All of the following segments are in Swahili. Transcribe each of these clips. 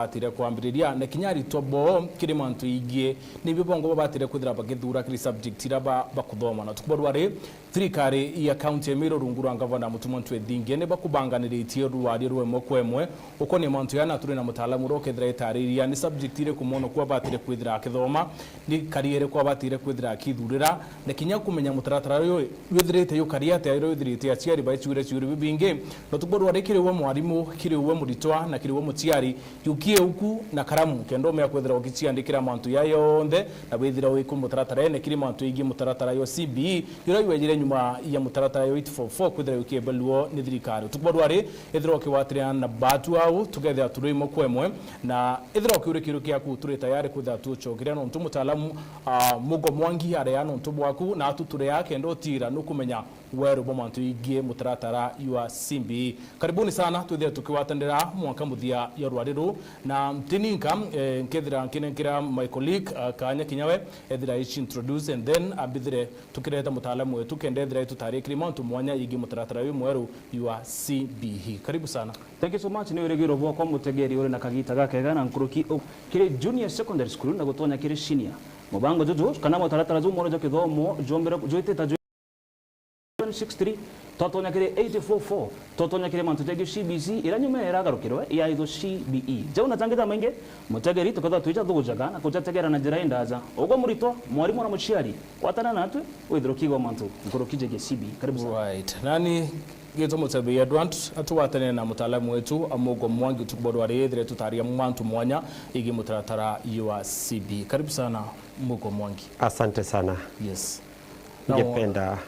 batire kwambiriria na kinyari tobo kiri mantu igie ni bibongo batire kwithira bagithura kiri subject iraba bakuthoma na tukubodware thirikari ya county Emiro rungura ngavana mutumuntu ethinge ne bakubanganiritie ruwari rwe mokwemwe uko ni mantu yana turi na mutaalamu rokethira itariria ni subject ire kumono kwa batire kwithira akithoma ni kariere kwa batire kwithira akithurira na kinya kumenya mutaratara yo withirite yo kariate yo withirite aciari baichure chure bibinge no tukubodware kiri wo mwarimu kiri wo muritwa na kiri wo mutiari yuki uku na karamu kendo me akwethira ukichiandikira mantu ya yonde na withira wiku mutaratara ene kiri mantu igi mutaratara yo CBE yura yegire nyuma ya mutaratara yo 844 kwithira ukiebelwo ni thirikari tukubodware ithira ukiwatira na batu au tugethe aturimo kwemwe na ithira ukiurikiru kiaku turi tayari kwithira tuchokira no ntu mutaalamu Mugo Mwangi aria no ntu bwaku na atuture yake ndo tira nukumenya weru bo mantu igi mutaratara yo CBE karibuni sana tuthira tukiwatandira mwaka muthia ya rwariru na mtininka nkethira nkinenkira my colleague Kanya Kinyawe ethira introduce and then abithire tukireta mutaalamu wetu kendethira tutarikiri mantu mwanya igi mutaratara yu mweru yu CBE karibu sana. Thank you so much ni uregiro bwa kwa mutegeri uri na kagita gakega na nkuruki kire junior secondary school na gutonya kire senior mubango jojo kana mutaratara zu morojo kithomo jombere joiteta 63 totonya kire 844 totonya kire mantu tege CBC iranyume eragarukirwe ya izo CBE jauna tangita menge mutegeri tukatha tuicha thugujaga na kujategera na njira indaza ugo murito mwarimu na muciari kwatana natwe withiro kigo mantu nkurukije ge CBE karibu sana. Right nani geto mutabe ya dwant atuwatane na mutaalamu wetu Mugo Mwangi tukubodware ethire tutaria mwantu mwanya igi mutaratara ya CBE karibu sana Mugo Mwangi. Asante sana. Yes. Ningependa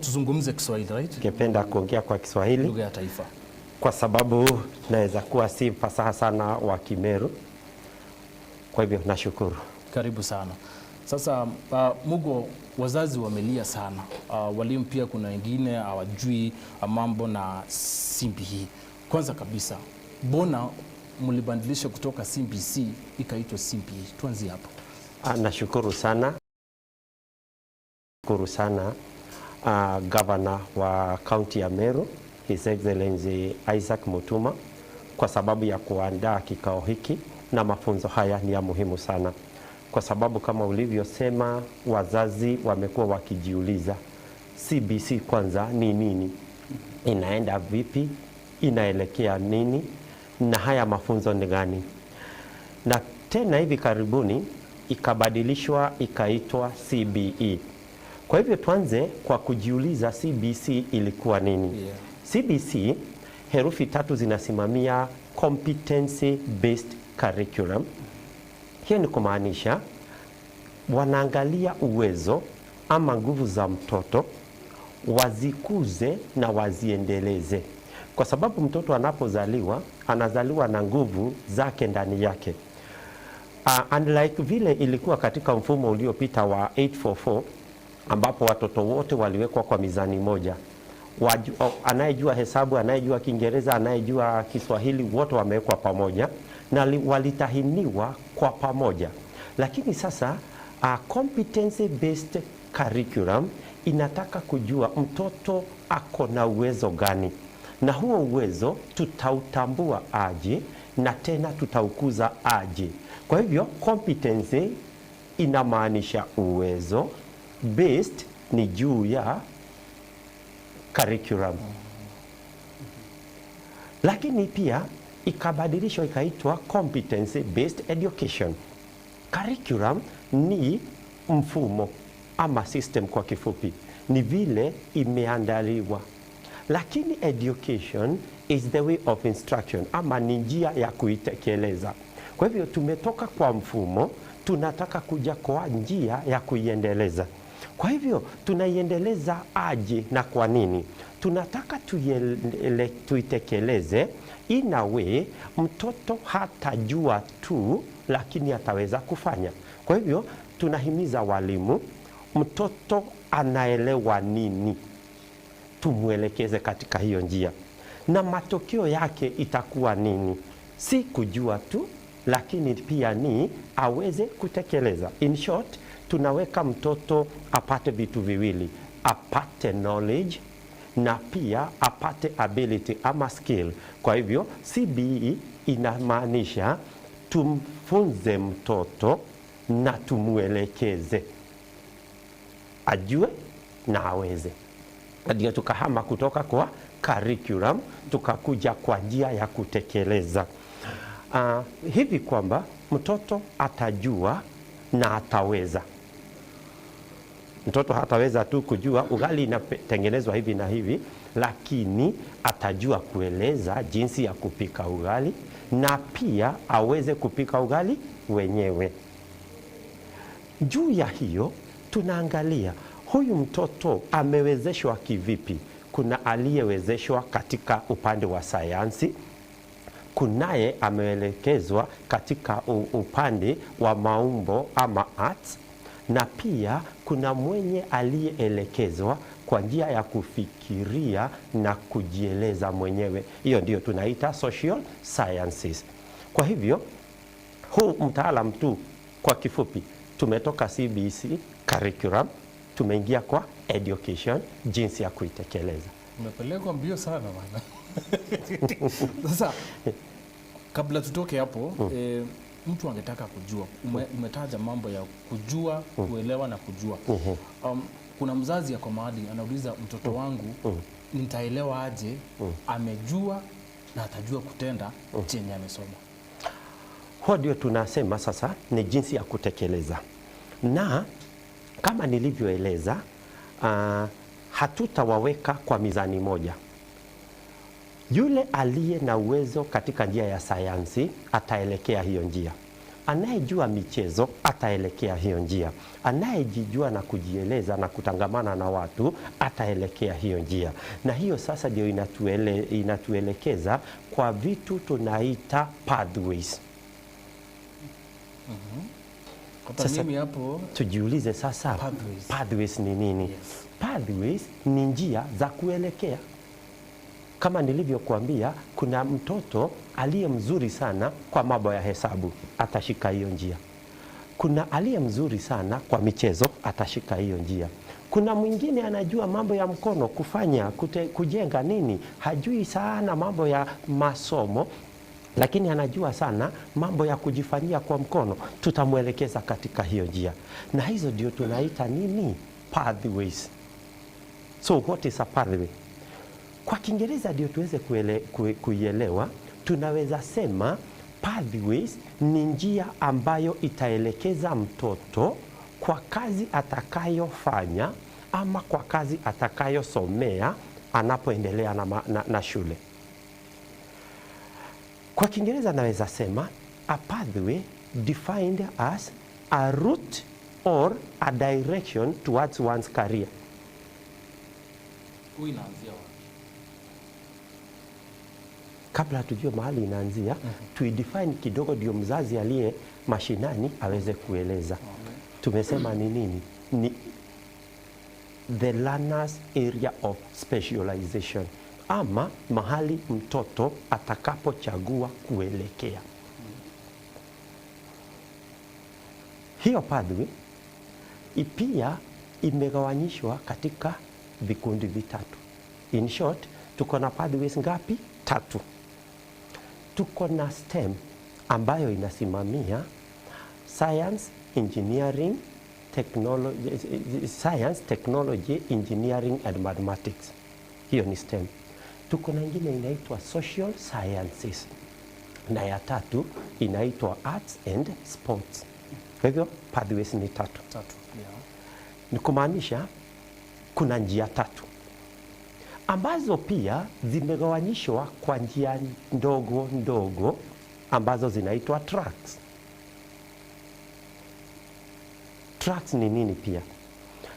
tuzungumze Kiswahili, right? Ningependa kuongea kwa Kiswahili lugha ya taifa kwa sababu naweza kuwa si fasaha sana wa Kimeru, kwa hivyo nashukuru. Karibu sana. Sasa Mugo, wazazi wamelia sana, walimu pia kuna wengine hawajui mambo na CBE. Kwanza kabisa mbona mlibandilisha kutoka CBC ikaitwa CBE? Tuanze hapo. Nashukuru sana. Nashukuru sana Governor wa County ya Meru, His Excellency Isaac Mutuma, kwa sababu ya kuandaa kikao hiki, na mafunzo haya ni ya muhimu sana. Kwa sababu kama ulivyosema, wazazi wamekuwa wakijiuliza CBC kwanza ni nini, inaenda vipi, inaelekea nini, na haya mafunzo ni gani. Na tena hivi karibuni ikabadilishwa ikaitwa CBE. Kwa hivyo tuanze kwa kujiuliza CBC ilikuwa nini? Yeah. CBC herufi tatu zinasimamia competency based curriculum. Hiyo ni kumaanisha wanaangalia uwezo ama nguvu za mtoto, wazikuze na waziendeleze. Kwa sababu mtoto anapozaliwa, anazaliwa na nguvu zake ndani yake. Unlike vile ilikuwa katika mfumo uliopita wa 844, ambapo watoto wote waliwekwa kwa mizani moja. Anayejua hesabu, anayejua Kiingereza, anayejua Kiswahili, wote wamewekwa pamoja na walitahiniwa kwa pamoja. Lakini sasa competency based curriculum inataka kujua mtoto ako na uwezo gani, na huo uwezo tutautambua aje na tena tutaukuza aje. Kwa hivyo competency inamaanisha uwezo, based ni juu ya curriculum. Lakini pia ikabadilishwa ikaitwa competency based education. Curriculum ni mfumo ama system kwa kifupi, ni vile imeandaliwa. Lakini education is the way of instruction, ama ni njia ya kuitekeleza. Kwa hivyo tumetoka kwa mfumo, tunataka kuja kwa njia ya kuiendeleza. Kwa hivyo tunaiendeleza aje na kwa nini? Tunataka tuitekeleze in a way mtoto hatajua tu, lakini ataweza kufanya. Kwa hivyo tunahimiza walimu, mtoto anaelewa nini, tumuelekeze katika hiyo njia, na matokeo yake itakuwa nini. Si kujua tu, lakini pia ni aweze kutekeleza. In short, tunaweka mtoto apate vitu viwili, apate knowledge na pia apate ability ama skill. Kwa hivyo CBE inamaanisha tumfunze mtoto na tumuelekeze ajue na aweze. Ndio tukahama kutoka kwa curriculum tukakuja kwa njia ya kutekeleza. Hivi kwamba mtoto atajua na ataweza. Mtoto hataweza tu kujua ugali inatengenezwa hivi na hivi, lakini atajua kueleza jinsi ya kupika ugali na pia aweze kupika ugali wenyewe. Juu ya hiyo tunaangalia huyu mtoto amewezeshwa kivipi. Kuna aliyewezeshwa katika upande wa sayansi, kunaye ameelekezwa katika upande wa maumbo ama arts, na pia kuna mwenye aliyeelekezwa kwa njia ya kufikiria na kujieleza mwenyewe. Hiyo ndio tunaita social sciences. Kwa hivyo huu mtaalamu tu kwa kifupi, tumetoka CBC curriculum tumeingia kwa education, jinsi ya kuitekeleza. Umepelekwa mbio sana bwana. Sasa kabla tutoke hapo, mtu angetaka kujua, umetaja mambo ya kujua, kuelewa na kujua. Kuna mzazi yako mahali anauliza mtoto wangu nitaelewa aje amejua na atajua kutenda chenye amesoma. Huo ndio tunasema sasa ni jinsi ya kutekeleza. Na kama nilivyoeleza, hatutawaweka kwa mizani moja. Yule aliye na uwezo katika njia ya sayansi ataelekea hiyo njia. Anayejua michezo ataelekea hiyo njia. Anayejijua na kujieleza na kutangamana na watu ataelekea hiyo njia. Na hiyo sasa ndio inatuelekeza kwa vitu tunaita pathways. Sasa mimi hapo tujiulize sasa pathways ni nini? Yes. Pathways ni njia za kuelekea. Kama nilivyokuambia, kuna mtoto aliye mzuri sana kwa mambo ya hesabu, atashika hiyo njia. Kuna aliye mzuri sana kwa michezo, atashika hiyo njia. Kuna mwingine anajua mambo ya mkono, kufanya, kujenga nini, hajui sana mambo ya masomo, lakini anajua sana mambo ya kujifanyia kwa mkono, tutamwelekeza katika hiyo njia. Na hizo ndio tunaita nini? Pathways. So what is a pathway? Kwa Kiingereza ndio tuweze kuielewa, tunaweza sema pathways ni njia ambayo itaelekeza mtoto kwa kazi atakayofanya ama kwa kazi atakayosomea anapoendelea na shule. Kwa Kiingereza naweza sema a pathway defined as a route or a direction towards one's career. Inaanzia wapi? Kabla tujue mahali inaanzia, tuidefine kidogo ndio mzazi aliye mashinani aweze kueleza. Tumesema ni nini? Ni the learner's area of specialization, ama mahali mtoto atakapochagua kuelekea. Hiyo pathway pia imegawanyishwa katika vikundi vitatu. In short, tuko na pathways ngapi? 3. Tuko na STEM ambayo inasimamia science, engineering, technology, engineering and mathematics. Hiyo ni STEM. Tuko na ingine inaitwa social sciences, na ya 3 inaitwa arts and sports. Kwa hivyo pathways ni 3. Yeah. Ni kumaanisha kuna njia 3 ambazo pia zimegawanyishwa kwa njia ndogo ndogo ambazo zinaitwa tracks. Tracks ni nini pia?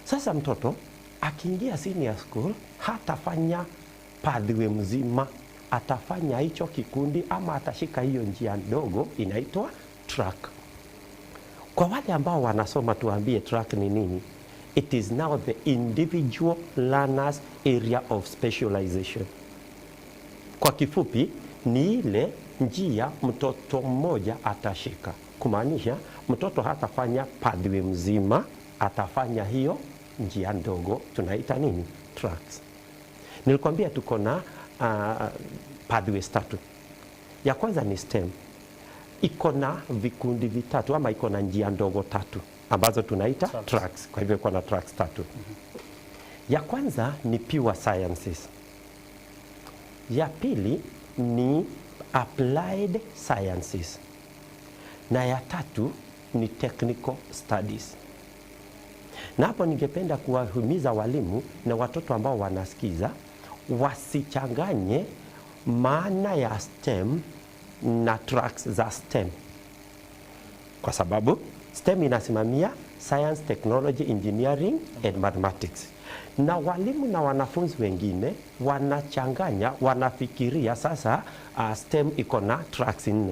Sasa mtoto akiingia senior school hatafanya pathway mzima, atafanya hicho kikundi ama atashika hiyo njia ndogo inaitwa track. Kwa wale ambao wanasoma, tuambie track ni nini? It is now the individual learner's area of specialization. Kwa kifupi ni ile njia mtoto mmoja atashika. Kumaanisha mtoto hatafanya pathway mzima, atafanya hiyo njia ndogo, tunaita nini? Tracks. Nilikwambia tuko na pathways 3. Ya kwanza ni STEM. Iko na vikundi vitatu ama iko na njia ndogo tatu ambazo tunaita tracks. Kwa hivyo iko na tracks tatu. Ya kwanza ni pure sciences. Ya pili ni applied sciences. Na ya tatu ni technical studies. Na hapo ningependa kuwahimiza walimu na watoto ambao wanasikiza wasichanganye maana ya STEM na tracks za STEM, kwa sababu STEM inasimamia science, technology, engineering and mathematics, na walimu na wanafunzi wengine wanachanganya, wanafikiria sasa STEM iko na tracks 4.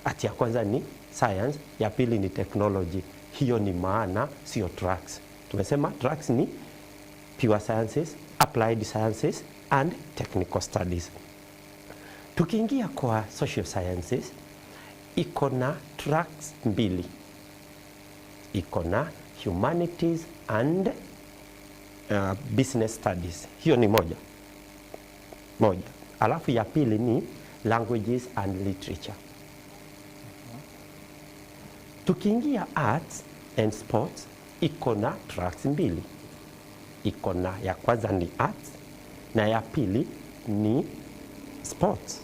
Ati ya kwanza ni science, ya pili ni technology. Hiyo ni maana, sio tracks. Tumesema tracks ni pure sciences, applied sciences and technical studies. Tukiingia kwa social sciences, iko na tracks 2. Iko na humanities and business studies. Hiyo ni moja. Alafu ya pili ni languages and literature. Tukiingia arts and sports, iko na tracks 2. Iko na ya kwanza ni arts na ya pili ni sports.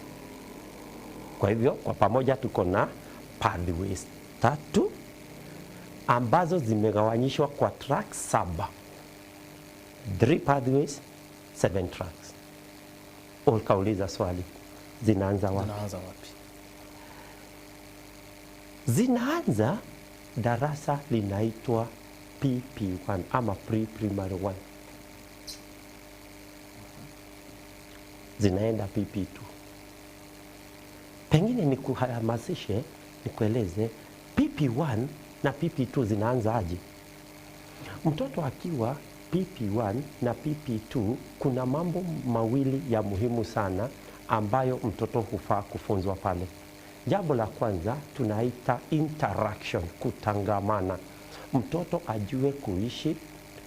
Kwa hivyo kwa pamoja tuko na pathways 3 ambazo zimegawanyishwa kwa tracks 7. 3 pathways, 7 tracks. Ukauliza swali, zinaanza wapi? Zinaanza darasa linaitwa PP1 ama pre-primary 1. Zinaenda PP2. Pengine ni kuhamasishe, nikueleze PP1 na PP2 zinaanza aje. Mtoto akiwa PP1 na PP2 kuna mambo mawili ya muhimu sana ambayo mtoto hufaa kufunzwa pale. Jambo la kwanza tunaita interaction, kutangamana. Mtoto ajue kuishi,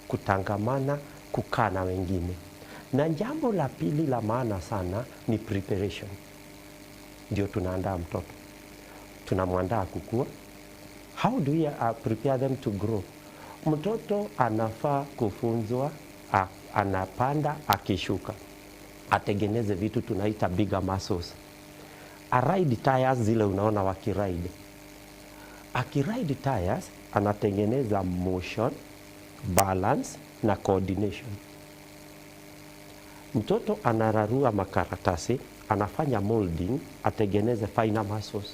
kutangamana, kukaa na wengine. Na jambo la pili la maana sana ni preparation. Ndio tunaandaa mtoto. Tunamwandaa kukua. How do we prepare them to grow? Mtoto anafaa kufunzwa, anapanda akishuka. Atengeneze vitu tunaita bigger muscles. Ride tires zile unaona wakiride. Akiride tires anatengeneza motion, balance na coordination. Mtoto anararua makaratasi, anafanya molding, atengeneze finer muscles.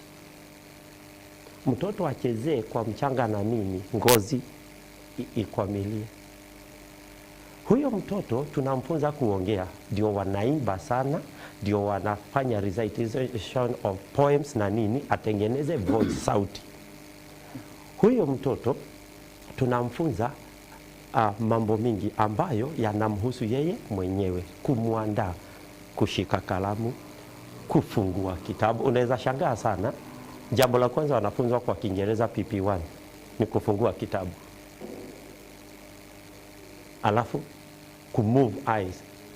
Mtoto achezee kwa mchanga na nini, ngozi ikwamilie. Huyo mtoto tunamfunza kuongea, ndio wanaimba sana, ndio wanafanya recitation of poems na nini, atengeneze voice, sauti. Huyo mtoto tunamfunza mambo mingi ambayo yanamhusu yeye mwenyewe, kumwandaa, kushika kalamu, kufungua kitabu. Unaweza shangaa sana, jambo la kwanza wanafunzwa kwa Kiingereza PP1 ni kufungua kitabu. Alafu kumove eyes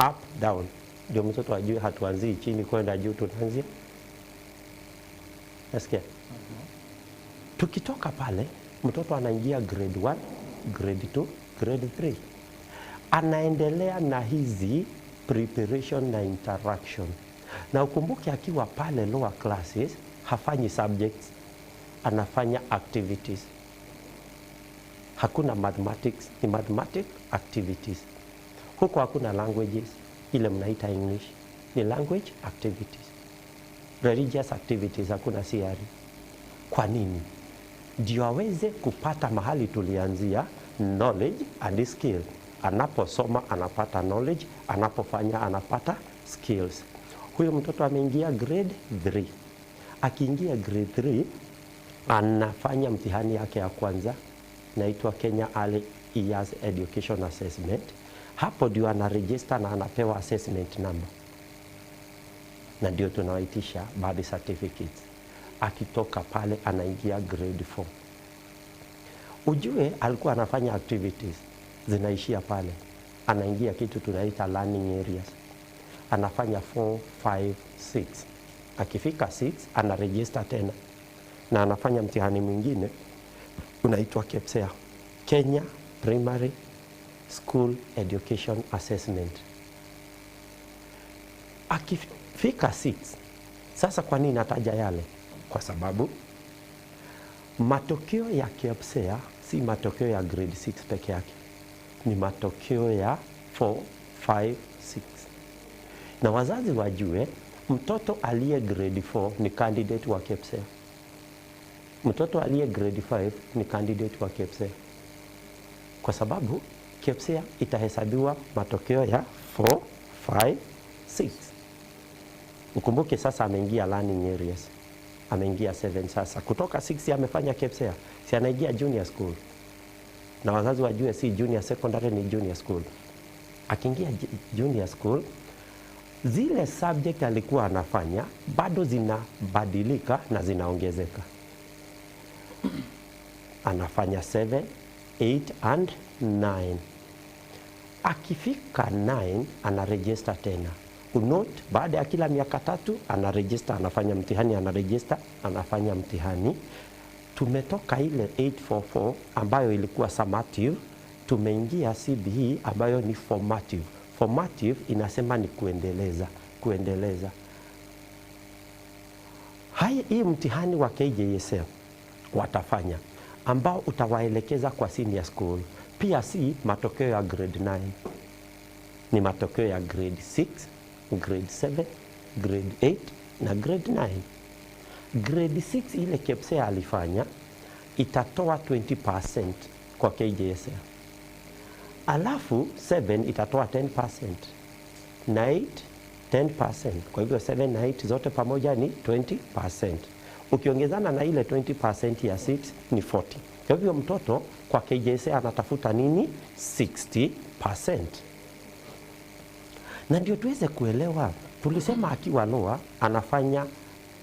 up down, ndio mtoto ajue hatuanzii chini kwenda juu, tunaanzia. Nasikia? Tukitoka pale mtoto anaingia grade 1, grade 2, grade 3. Anaendelea na hizi preparation na interaction. Na ukumbuke akiwa pale lower classes hafanyi subjects, anafanya activities. Hakuna mathematics, ni mathematic activities. Huko hakuna languages, ile mnaita English, ni language activities. Religious activities hakuna CRE. Kwa nini? Ndio aweze kupata mahali tulianzia, knowledge and skill. Anaposoma anapata knowledge, anapofanya anapata skills. Huyo mtoto ameingia grade 3. Akiingia grade 3 anafanya mtihani yake ya kwanza, naitwa Kenya Early Years Education Assessment. Hapo ndio anaregister na anapewa assessment number, na ndio tunawaitisha birth certificates. Akitoka pale anaingia grade 4. Ujue alikuwa anafanya activities zinaishia pale, anaingia kitu tunaita learning areas. Anafanya 4, 5, 6, Akifika 6 anaregister tena na anafanya mtihani mwingine unaitwa KPSEA, Kenya Primary School Education Assessment. Akifika 6, sasa kwa nini nataja yale? Kwa sababu matokeo ya KPSEA si matokeo ya grade 6 peke yake, ni matokeo ya 4, 5, 6. Na wazazi wajue mtoto aliye grade 4 ni candidate wa KPSEA. Mtoto aliye grade 5 ni candidate wa KPSEA. Kwa sababu KPSEA itahesabiwa matokeo ya 4, 5, 6. Ukumbuke sasa ameingia learning areas. Ameingia 7 sasa. Kutoka 6 amefanya KPSEA, si anaingia junior school. Na wazazi wajue si junior secondary, ni junior school. Akiingia junior school, zile subject alikuwa anafanya bado zinabadilika na zinaongezeka. Anafanya 7, 8 and 9. Akifika 9 anaregister tena. Unote, baada ya kila miaka 3 anaregister, anafanya mtihani, anaregister, anafanya mtihani. Tumetoka ile 844 ambayo ilikuwa summative, tumeingia CBE ambayo ni formative. Formative inasema ni kuendeleza. Hii mtihani wa KJSEA watafanya ambao utawaelekeza kwa senior school. Pia si matokeo ya grade 9. Ni matokeo ya grade 6, grade 7, grade 8 na grade 9. Grade 6 ile KPSEA alifanya itatoa 20% kwa KJSEA. Alafu 7 itatoa 10%. Na 8 10%. Kwa hivyo 7 na 8 zote pamoja ni 20%. Ukiongezana na ile 20% ya 6 ni 40. Kwa hivyo mtoto kwa KJSEA anatafuta nini? 60%. Na ndio tuweze kuelewa, tulisema akiwa lower anafanya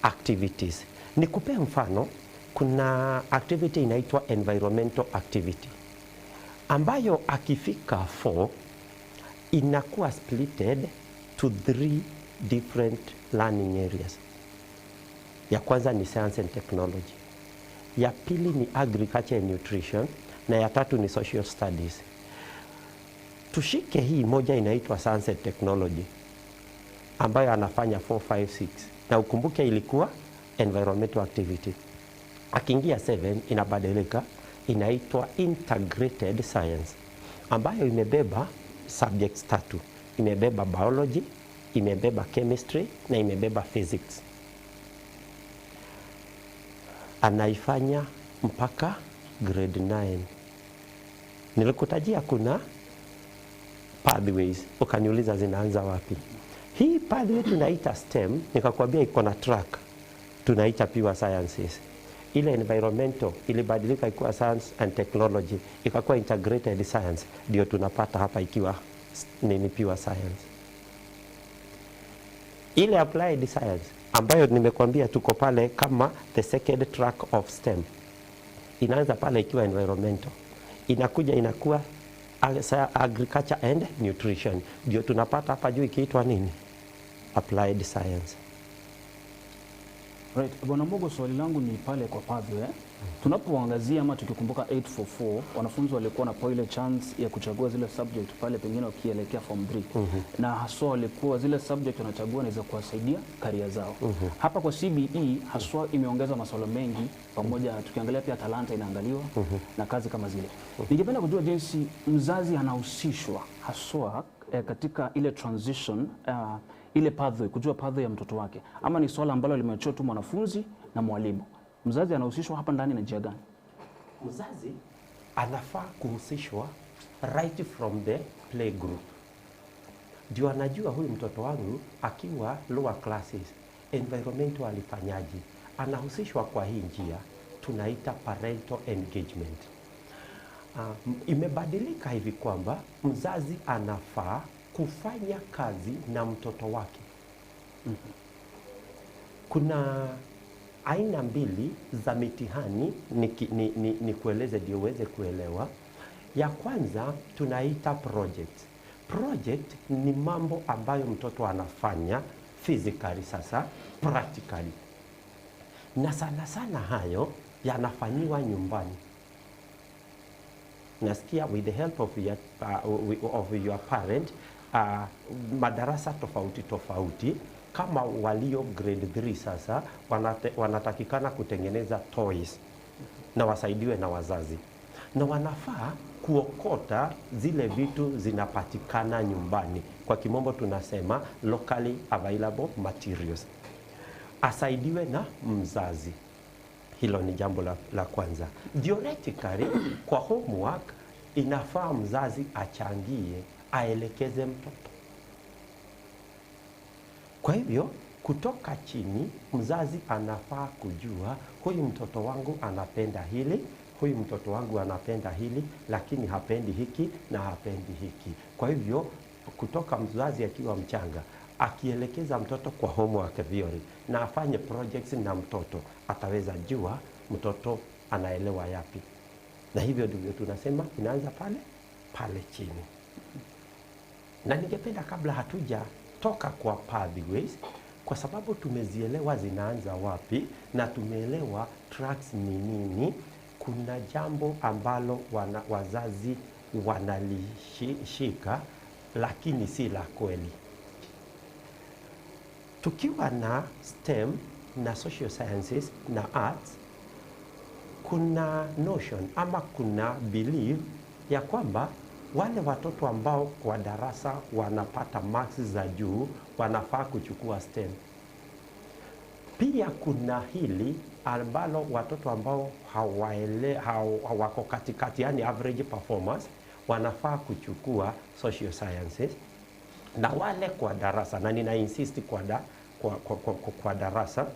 activities. Nikupe mfano, kuna activity inaitwa environmental activity, ambayo akifika 4 inakuwa splitted to 3 different learning areas. Ya kwanza ni science and technology, ya pili ni agriculture and nutrition, na ya tatu ni social studies. Tushike hii moja inaitwa science and technology ambayo anafanya 4, 5, 6, na ukumbuke ilikuwa environmental activity. Akiingia 7 inabadilika, inaitwa integrated science ambayo imebeba subjects 3. Imebeba biology, imebeba chemistry na imebeba physics. Anaifanya mpaka grade 9. Nilikutajia kuna pathways, ukaniuliza zinaanza wapi. Hii pathway tunaita STEM, nikakwambia iko na track tunaita pure sciences. Ile environmental ilibadilika ikuwa science and technology, ikakuwa integrated science, ndio tunapata hapa ikiwa nini pure science. Ile applied science ambayo nimekwambia tuko pale kama the second track of STEM, inaanza pale ikiwa environmental, inakuja inakuwa agriculture and nutrition, ndio tunapata hapa juu ikiitwa nini? Applied science. Right. Bwana Mbogo, swali langu ni pale kwa pathway. Tunapoangazia ama tukikumbuka 844, wanafunzi walikuwa na ile chance ya kuchagua zile subject pale pengine wakielekea form 3. Na haswa walikuwa zile subject wanachagua naweza kuwasaidia career zao. Hapa kwa CBE haswa imeongeza masuala mengi, pamoja tukiangalia pia talanta inaangaliwa na kazi kama zile. Ningependa kujua jinsi mzazi anahusishwa haswa katika ile transition, ile pathway, kujua pathway ya mtoto wake, ama ni swala ambalo limeachwa tu mwanafunzi na mwalimu. Mzazi anahusishwa hapa ndani na njia gani? Mzazi anafaa kuhusishwa right from the playgroup. Ndio anajua huyu mtoto wangu akiwa lower classes, environmental alifanyaje. Anahusishwa kwa hii njia tunaita parental engagement. Imebadilika hivi kwamba mzazi anafaa kufanya kazi na mtoto wake. Kuna aina mbili za mitihani, ni kueleze ndio uweze kuelewa. Ya kwanza tunaita project. Project ni mambo ambayo mtoto anafanya physically, sasa practically, na sana sana hayo yanafanyiwa nyumbani. Nasikia with the help of your parent, madarasa tofauti tofauti kama walio grade 3 sasa wanatakikana kutengeneza toys na wasaidiwe na wazazi, na wanafaa kuokota zile vitu zinapatikana nyumbani. Kwa kimombo tunasema locally available materials. Asaidiwe na mzazi. Hilo ni jambo la kwanza. Theoretically, kwa homework inafaa mzazi achangie, aelekeze mtoto. Kwa hivyo kutoka chini mzazi anafaa kujua huyu mtoto wangu anapenda hili, huyu mtoto wangu anapenda hili, lakini hapendi hiki na hapendi hiki. Kwa hivyo kutoka mzazi akiwa mchanga akielekeza mtoto kwa homework theory na afanye projects na mtoto, ataweza jua mtoto anaelewa yapi. Na hivyo ndivyo tunasema inaanza pale chini. Na ningependa kabla hatuja toka kwa pathways, kwa sababu tumezielewa zinaanza wapi na tumeelewa tracks ni nini, kuna jambo ambalo wazazi wanalishika lakini si la kweli. Tukiwa na STEM na social sciences na arts, kuna notion ama kuna belief ya kwamba wale watoto ambao kwa darasa wanapata marks za juu wanafaa kuchukua STEM. Pia kuna hili ambalo watoto ambao hawako katikati, yani average performance, wanafaa kuchukua social sciences. Na wale kwa darasa, na nina insist kwa darasa,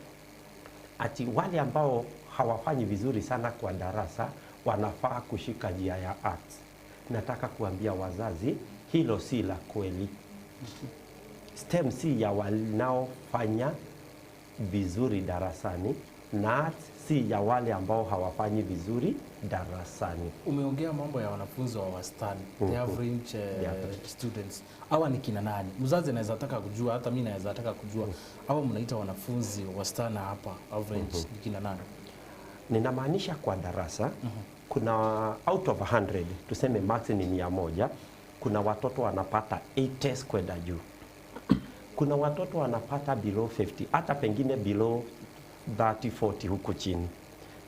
ati wale ambao hawafanyi vizuri sana kwa darasa wanafaa kushika njia ya arts. Nataka kuambia wazazi hilo si la kweli. STEM si ya wanaofanya vizuri darasani na arts si ya wale ambao hawafanyi vizuri darasani. Umeongea mambo ya wanafunzi wa wastani, the average students. Hawa ni kina nani? Mzazi anaweza taka kujua, hata mimi naweza taka kujua. Hawa mnaita wanafunzi wa wastani hapa, average ni kina nani? Ninamaanisha kwa darasa, kuna out of 100, tuseme max ni 100, kuna watoto wanapata 80 kwenda juu. Kuna watoto wanapata below 50, hata pengine below 30, 40 huko chini.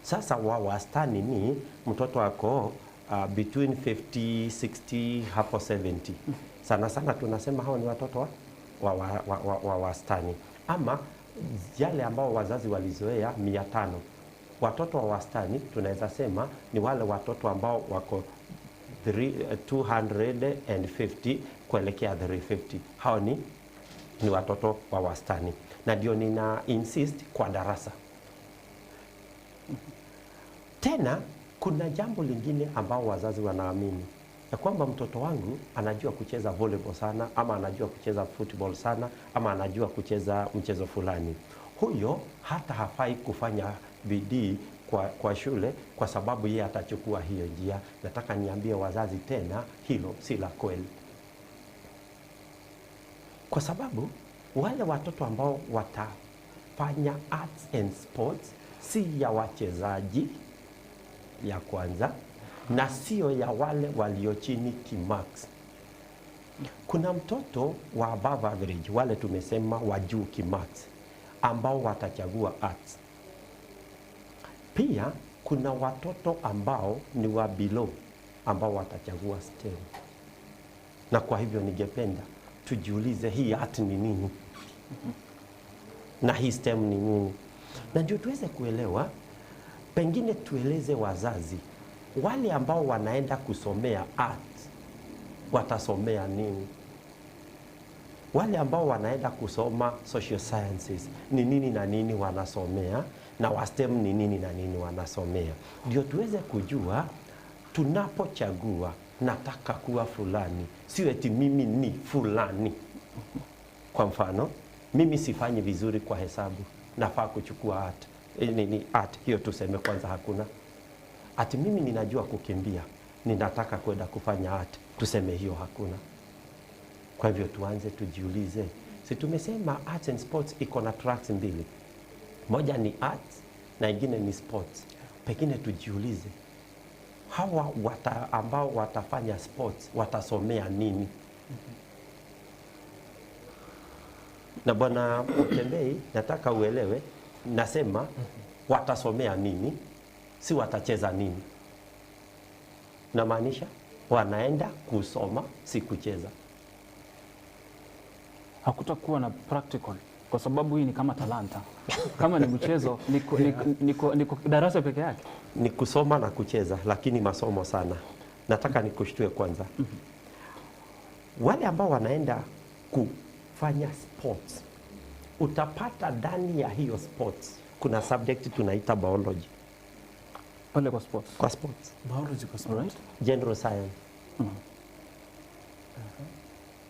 Sasa wastani ni mtoto wako between 50, 60, hapo 70. Sana sana tunasema hao ni watoto wa wastani. Ama yale ambao wazazi walizoea 500. Watoto wa wastani tunaweza sema ni wale watoto ambao wako 250 kuelekea 350. Hao ni watoto wa wastani. Na ndio nina insist kwa darasa. Tena kuna jambo lingine ambao wazazi wanaamini ya kwamba mtoto wangu anajua kucheza volleyball sana, ama anajua kucheza football sana, ama anajua kucheza mchezo fulani. Huyo hata hafai kufanya bidii kwa shule kwa sababu yeye atachukua hiyo njia. Nataka niambie wazazi tena hilo si la kweli. Kwa sababu wale watoto ambao watafanya arts and sports si ya wachezaji ya kwanza, na sio ya wale walio chini kimax. Kuna mtoto wa above average, wale tumesema wa juu kimax, ambao watachagua arts. Pia kuna watoto ambao ni wa below ambao watachagua STEM. Na kwa hivyo ningependa tujiulize hii art ni nini? Na hii STEM ni nini? Na ndio tuweze kuelewa, pengine tueleze wazazi wale ambao wanaenda kusomea art watasomea nini? Wale ambao wanaenda kusoma social sciences ni nini na nini wanasomea, na wa STEM ni nini na nini wanasomea. Ndio tuweze kujua tunapochagua nataka kuwa fulani, sio eti mimi ni fulani. Kwa mfano, mimi sifanyi vizuri kwa hesabu, nafaa kuchukua art. Art hiyo tuseme kwanza hakuna. Ati mimi ninajua kukimbia, ninataka kwenda kufanya art, tuseme hiyo hakuna. Kwa hivyo tuanze tujiulize, Si tumesema arts and sports iko na tracks mbili, moja ni arts na ingine ni sports. Pengine tujiulize hawa ambao watafanya sports watasomea nini? Na bwana Mutembei, nataka uelewe, nasema watasomea nini, si watacheza nini. Namaanisha wanaenda kusoma, si kucheza. Hakutakuwa na practical kwa sababu hii ni kama talanta. Kama ni mchezo ni darasa peke yake. Ni kusoma na kucheza, lakini masomo sana. Nataka nikushtue kwanza. Wale ambao wanaenda kufanya sports, utapata ndani ya hiyo sports kuna subject tunaita biology. Pale kwa sports. Kwa sports. Biology kwa sports. Right? General science.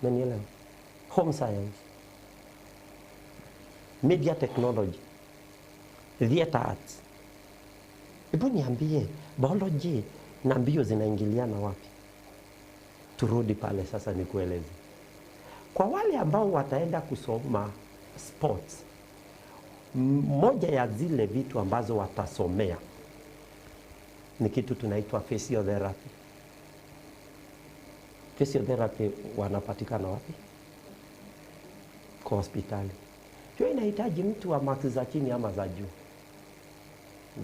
Manielewa? Home science. Media technology. Theater arts. Hebu niambie, biology na mbio zinaingiliana wapi? Turudi pale sasa nikueleze. Kwa wale ambao wataenda kusoma sports, moja ya zile vitu ambazo watasomea ni kitu tunaitwa physiotherapy. Physiotherapy wanapatikana wapi? Kwa hospitali. Hiyo inahitaji mtu wa marks za chini ama za juu?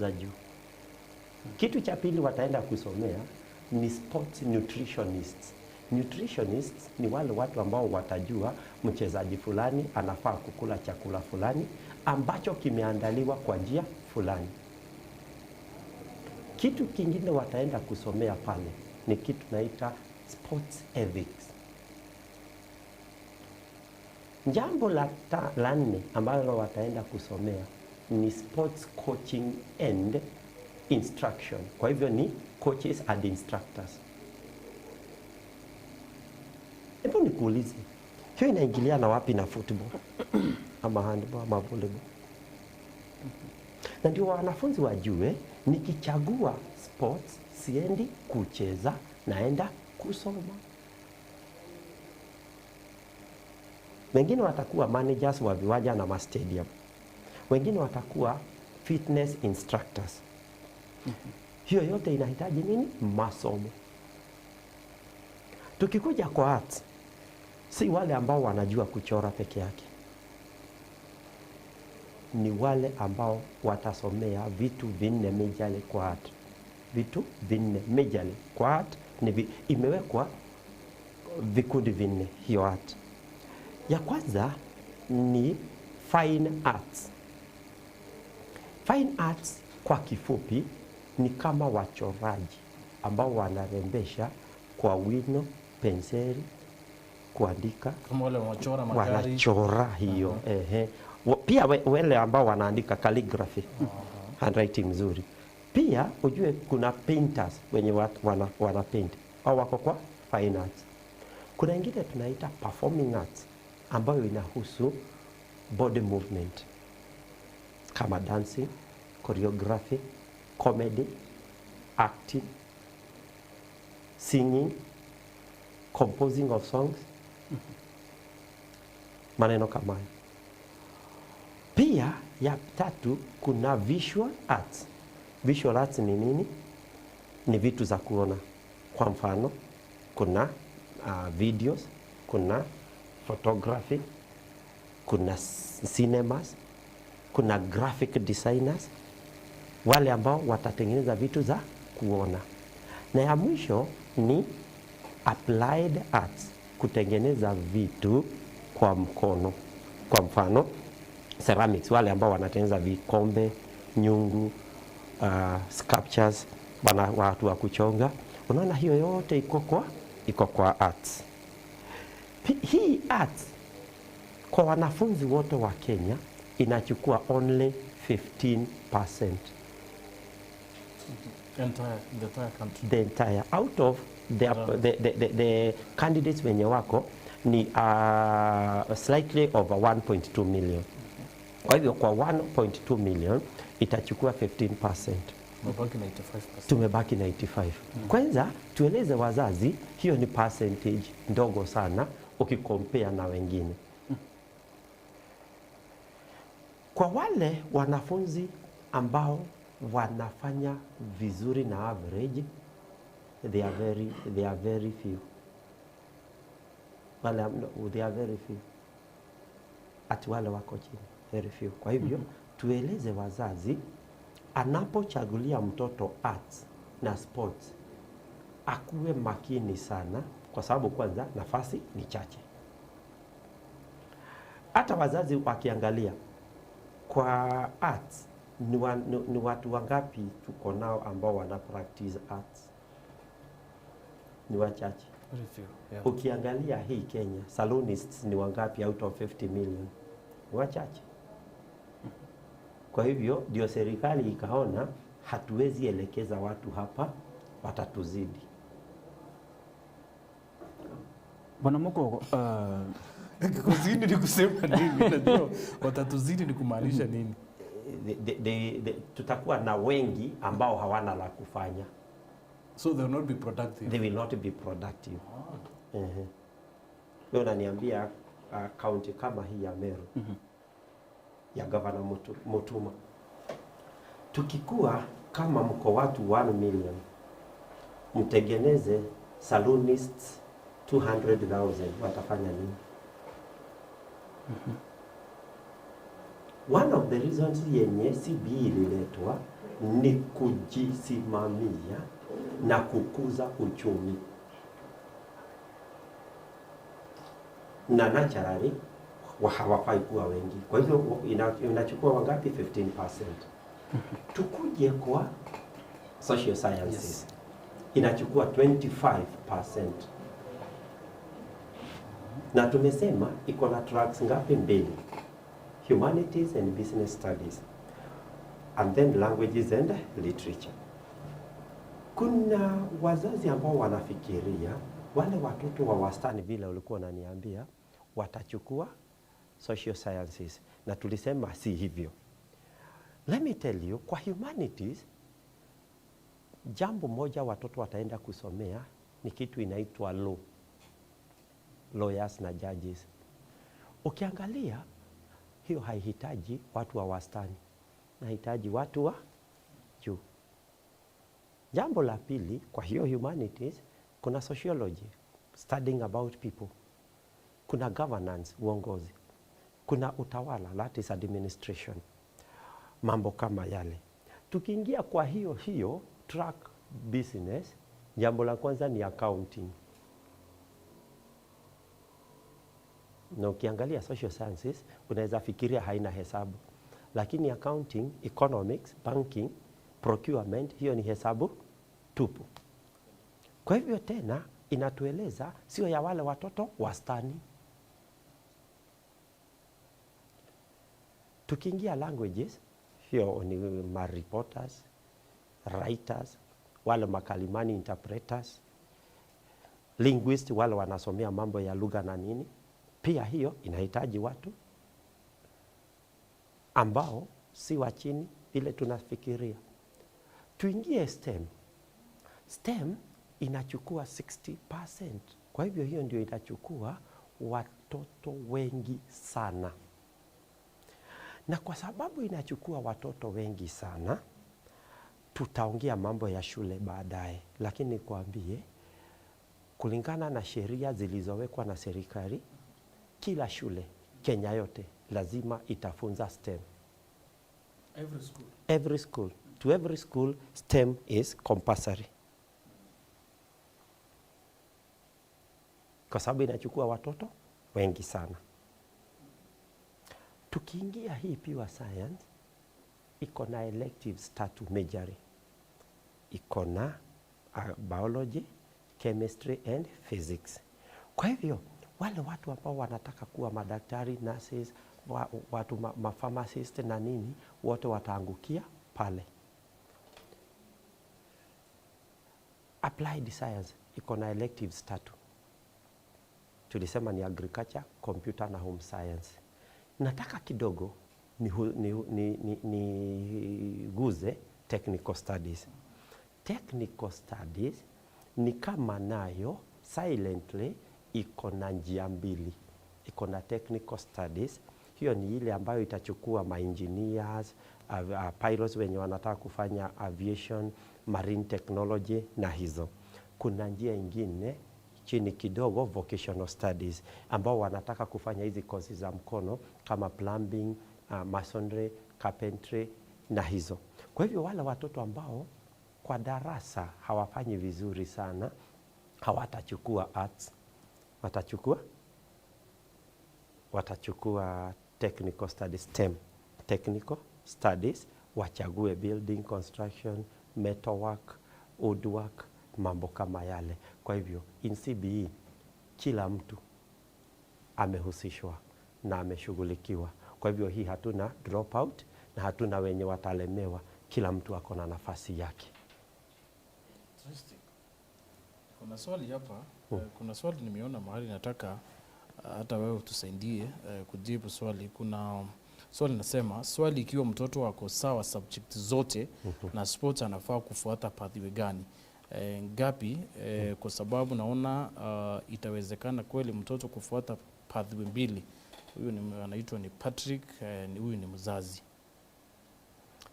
Za juu. Kitu cha pili wataenda kusomea ni sports nutritionists. Nutritionists ni wale watu ambao watajua mchezaji fulani anafaa kukula chakula fulani ambacho kimeandaliwa kwa njia fulani. Kitu kingine wataenda kusomea pale ni kitu naita sports ethics. Jambo la nne ambalo wataenda kusomea ni sports coaching and instruction. Kwa hivyo ni coaches and instructors. Hebu nikuulize, hiyo inaingiliana wapi na football ama handball ama volleyball? Na ndio wanafunzi wajue, nikichagua sports siendi kucheza, naenda kusoma. Wengine watakuwa managers wa viwanja na mastadium. Wengine watakuwa fitness instructors. Hiyo yote inahitaji nini? Masomo. Tukikuja kwa arts, si wale ambao wanajua kuchora peke yake. Ni wale ambao watasomea vitu vinne majorly kwa art. Vitu vinne majorly kwa art ni imewekwa vikundi vinne hiyo art. Ya kwanza ni fine arts. Fine arts kwa kifupi ni kama wachoraji ambao wanarembesha kwa wino, penseli, kuandika. Kama wale wanachora magari. Wanachora hiyo. Pia wale ambao wanaandika calligraphy. Handwriting nzuri. Pia ujue kuna painters wenye wana paint. Au wako kwa fine arts. Kuna ingine tunaita performing arts ambayo inahusu body movement. Kama dancing, choreography, comedy, acting, singing, composing of songs. Maneno kama hayo. Pia ya tatu kuna visual arts. Visual arts ni nini? Ni vitu za kuona. Kwa mfano, kuna videos, kuna photography, kuna cinemas, kuna graphic designers, wale ambao watatengeneza vitu za kuona. Na ya mwisho ni applied arts, kutengeneza vitu kwa mkono. Kwa mfano, ceramics, wale ambao wanatengeneza vikombe, nyungu, sculptures, watu wa kuchonga. Unaona hiyo yote iko kwa arts. Hii arts kwa wanafunzi wote wa Kenya inachukua only 15%. The entire country. The entire out of the candidates wenye wako ni slightly over 1.2 million. Kwa hivyo kwa 1.2 million itachukua 15%. Tumebaki 95%. Kwanza tueleze wazazi, hiyo ni percentage ndogo sana ukikompea na wengine. Kwa wale wanafunzi ambao wanafanya vizuri na average, they are very few. They are very few. Ati wale wako chini, very few. Kwa hivyo tueleze wazazi, anapochagulia mtoto arts na sports akuwe makini sana, kwa sababu kwanza nafasi ni chache. Hata wazazi wakiangalia kwa arts ni watu wangapi tuko nao ambao wana practice arts? Ni wachache. Yeah. Ukiangalia hii Kenya, salonists ni wangapi out of 50 million? Ni wachache. Kwa hivyo ndio serikali ikaona hatuwezi elekeza watu hapa, watatuzidi. Bwana Moko, Kuzidi ni kusema nini? Najua watatuzidi ni kumaanisha nini? Tutakuwa na wengi ambao hawana la kufanya. So they will not be productive. They will not be productive. Leo unaniambia county kama hii ya Meru ya Governor Mutuma, tukikuwa kama mko watu 1 million, mtengeneze salonists 200,000, watafanya nini? One of the reasons yenye CBE ililetwa ni kujisimamia na kukuza uchumi, na naturally hawafai kuwa wengi. Kwa hivyo inachukua wangapi? 15%. Tukuje kwa social sciences, inachukua 25%. Na tumesema iko na tracks ngapi? 2, humanities and business studies, and then languages and literature. Kuna wazazi ambao wanafikiria wale watoto wa wastani, vile ulikuwa unaniambia, watachukua social sciences, na tulisema si hivyo. Let me tell you, kwa humanities jambo moja watoto wataenda kusomea ni kitu inaitwa law, lawyers na judges. Ukiangalia hiyo haihitaji watu wa wastani, nahitaji watu wa juu. Jambo la pili, kwa hiyo humanities kuna sociology, studying about people. Kuna governance, uongozi. Kuna utawala, that is administration. Mambo kama yale. Tukiingia kwa hiyo track business, jambo la kwanza ni accounting. Na ukiangalia social sciences, unaweza fikiria haina hesabu. Lakini accounting, economics, banking, procurement, hiyo ni hesabu tupu. Kwa hivyo tena inatueleza sio ya wale watoto wastani. Tukiingia languages, hiyo ni reporters, writers, wale makalimani interpreters, linguists, wale wanasomea mambo ya lugha na nini. Pia hiyo inahitaji watu ambao si wa chini vile tunafikiria. Tuingie STEM. STEM inachukua 60%. Kwa hivyo hiyo ndio itachukua watoto wengi sana. Na kwa sababu inachukua watoto wengi sana, tutaongea mambo ya shule baadaye. Lakini nikwambie, kulingana na sheria zilizowekwa na serikali, kila shule Kenya yote lazima itafunza STEM. Every school. Every school. To every school, STEM is compulsory. Kwa sababu inachukua watoto wengi sana. Tukiingia hii pure science, iko na electives 3 major. Iko na biology, chemistry and physics. Kwa hivyo wale watu ambao wanataka kuwa madaktari, nurses, watu mapharmacist na nini, wote wataangukia pale. Applied science iko na electives 3. Tulisema ni agriculture, computer na home science. Nataka kidogo niguze technical studies. Technical studies ni kama nayo silently iko na njia mbili. Iko na technical studies, hiyo ni ile ambayo itachukua engineers, pilots wenye wanataka kufanya aviation, marine technology na hizo. Kuna njia ingine chini kidogo, vocational studies, ambao wanataka kufanya hizi kozi za mkono kama plumbing, masonry, carpentry na hizo. Kwa hivyo wale watoto ambao kwa darasa hawafanyi vizuri sana, hawatachukua arts, watachukua technical studies, STEM, technical studies, wachague building construction, metalwork, woodwork, mambo kama yale. Kwa hivyo in CBE kila mtu amehusishwa na ameshughulikiwa. Kwa hivyo hii hatuna dropout na hatuna wenye watalemewa, kila mtu ako na nafasi yake. Interesting. Kuna swali hapa, kuna swali nimeona mahali, nataka hata wewe utusaidie kujibu swali. Kuna swali nasema, swali ikiwa mtoto wako sawa subject zote na sports anafaa kufuata pathway gani? Ngapi? Kwa sababu naona itawezekana kweli mtoto kufuata pathway mbili. Huyu ni anaitwa ni Patrick, huyu ni mzazi.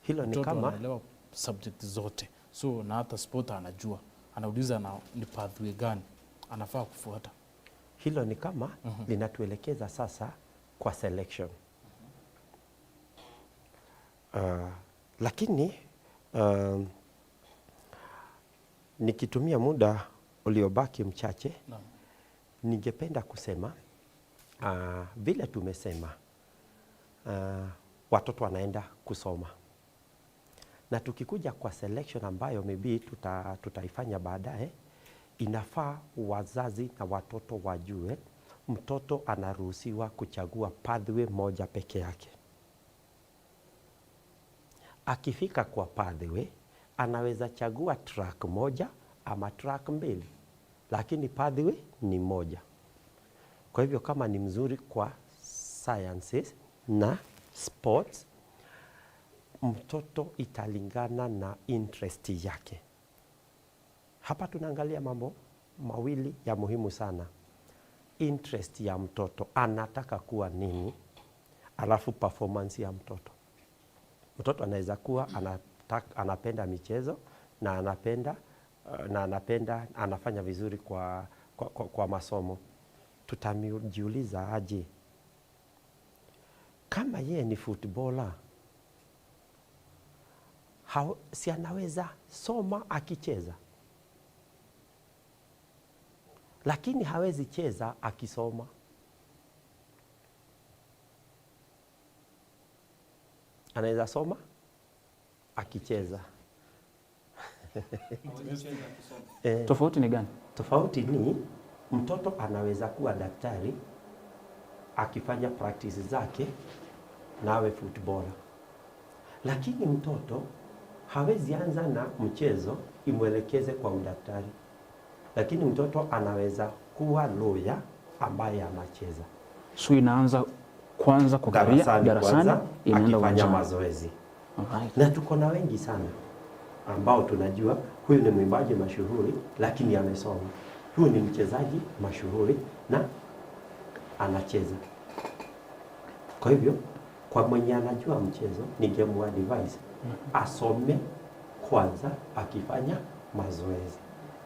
Hilo ni kama anaelewa subject zote. So na hata sport anajua. Anauliza ni pathway gani anafaa kufuata. Hilo ni kama linatuelekeza sasa kwa selection. Lakini nikitumia muda uliobaki mchache, ningependa kusema vile tumesema watoto wanaenda kusoma. Na tukikuja kwa selection ambayo maybe tutaifanya baadaye, inafaa wazazi na watoto wajue mtoto anaruhusiwa kuchagua pathway moja peke yake. Akifika kwa pathway, anaweza chagua track moja ama track mbili, lakini pathway ni moja. Kwa hivyo kama ni mzuri kwa sciences na sports, mtoto italingana na interest yake. Hapa tunaangalia mambo mawili ya muhimu sana. Interest ya mtoto, anataka kuwa nini, alafu performance ya mtoto. Mtoto anaweza kuwa anapenda michezo na anafanya vizuri kwa masomo. Tutajiuliza aje, kama yeye ni footballer, si anaweza soma akicheza, lakini hawezi cheza akisoma. Anaweza soma akicheza. Tofauti ni gani? Tofauti ni mtoto anaweza kuwa daktari akifanya practice zake na awe footballer, lakini mtoto hawezi anza na mchezo imwelekeze kwa udaktari, lakini mtoto anaweza kuwa lawyer ambaye anacheza. So inaanza kwanza kukaria darasani, inaenda akifanya mazoezi. Na tuko na wengi sana ambao tunajua huyu ni mwimbaji mashuhuri lakini amesoma. Huyu ni mchezaji mashuhuri na anacheza. Kwa hivyo kwa mwenye anajua mchezo, ningemwadvise asome kwanza akifanya mazoezi.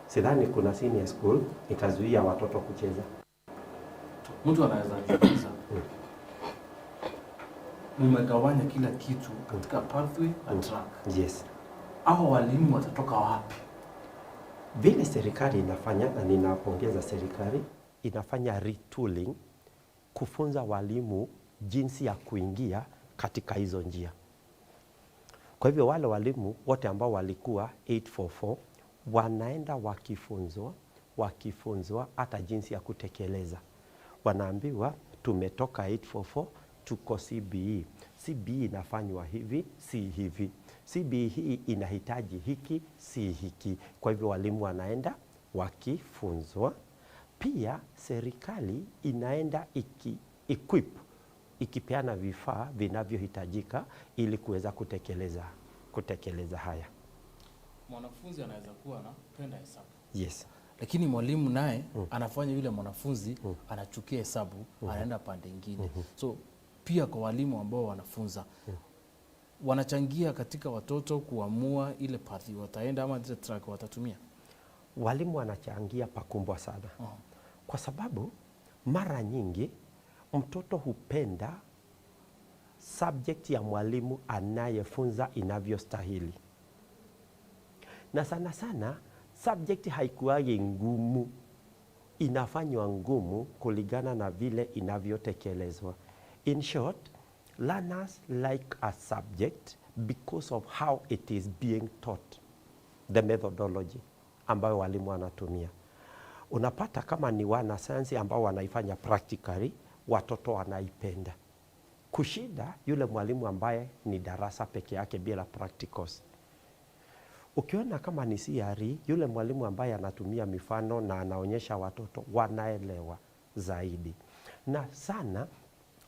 Sidhani kuna senior school itazuia watoto kucheza. Mtu anaweza kujiuliza, mmegawanya kila kitu katika pathway na track. Yes. Hao walimu watatoka wapi? Vile serikali inafanya, na ninapongeza serikali, inafanya retooling kufunza walimu jinsi ya kuingia katika hizo njia. Kwa hivyo wale walimu wote ambao walikuwa 844 wanaenda wakifunzwa hata jinsi ya kutekeleza. Wanaambiwa tumetoka 844 tuko CBE. CBE inafanywa hivi, si hivi. CBE hii inahitaji hiki, si hiki. Kwa hivyo walimu wanaenda wakifunzwa. Pia serikali inaenda ikipeana vifaa vinavyohitajika ili kuweza kutekeleza haya. Mwanafunzi anaweza kuwa anapenda hesabu. Yes. Lakini mwalimu naye anafanya yule mwanafunzi anachukia hesabu, anaenda pande nyingine. So pia kwa walimu ambao wanafunza wanachangia katika watoto kuamua ile path wataenda ama ile track watatumia? Walimu wanachangia pakubwa sana. Kwa sababu mara nyingi mtoto hupenda subject ya mwalimu anayefunza inavyostahili. Na sana sana subject haikuwagi ngumu, inafanywa ngumu kulingana na vile inavyotekelezwa. In short, learners like a subject because of how it is being taught, the methodology ambayo walimu wanatumia. Unapata kama ni wanasayansi ambao wanaifanya practically, watoto wanaipenda kushida yule mwalimu ambaye ni darasa peke yake bila practicals. Ukiona kama ni CRE, yule mwalimu ambaye anatumia mifano na anaonyesha watoto wanaelewa zaidi. Na sana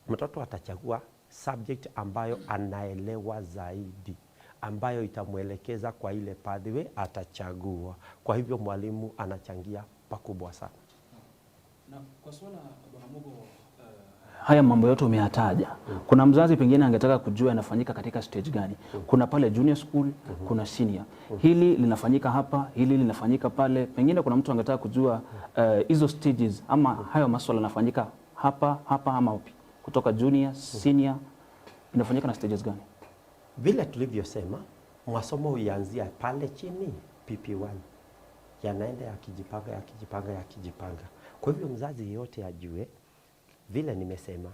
mtoto atachagua subject ambayo anaelewa zaidi, ambayo itamuelekeza kwa ile pathway atachagua. Kwa hivyo mwalimu anachangia pakubwa sana. Na kwa swala Bwana Mugo, haya mambo yote umeyataja. Kuna mzazi pengine angetaka kujua yanafanyika katika stage gani. Kuna pale junior school, kuna senior. Hili linafanyika hapa, hili linafanyika pale. Pengine kuna mtu angetaka kujua hizo stages ama hayo masuala yanafanyika hapa ama wapi. Kutoka junior, senior, inafanyika na stages gani? Vile tulivyosema, masomo huanzia pale chini PP1. Yanaenda yakijipanga. Kwa hivyo mzazi yeyote ajue, vile nimesema,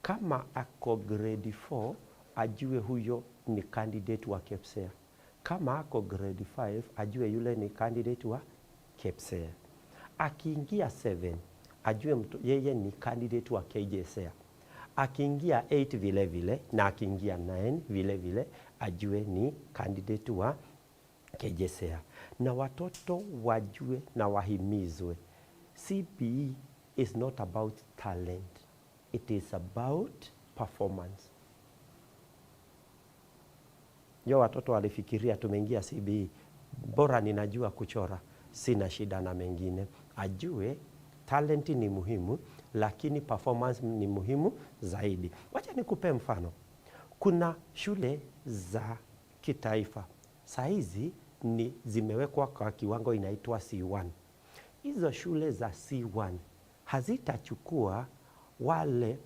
kama ako grade 4 ajue huyo ni candidate wa KPSEA. Kama ako grade 5 ajue yule ni candidate wa KPSEA. Akiingia 7 ajue yeye ni candidate wa KJSEA. Akiingia 8 vile vile na akiingia 9 vile vile ajue ni candidate wa KJSEA. Na watoto wajue na wahimizwe, CBE is not about talent. It is about performance. Yo watoto walifikiria tumeingia CBE, bora ninajua kuchora, sina shida na mengine. Ajue talent ni muhimu, lakini performance ni muhimu zaidi. Wacha nikupe mfano. Kuna shule za kitaifa saizi ni zimewekwa kwa kiwango inaitwa C1. Hizo shule za C1 hazitachukua wale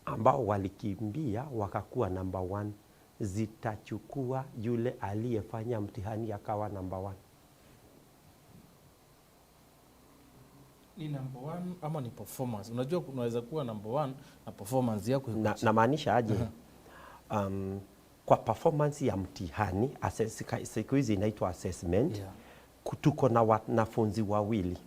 ambao walikimbia wakakuwa number 1. Zitachukua yule aliyefanya mtihani akawa number 1. Ni number 1 ama ni performance? Unajua unaweza kuwa number 1 na performance yako na maanisha aje? Kwa performance ya mtihani, siku hizi inaitwa assessment. Tuko na wanafunzi wawili.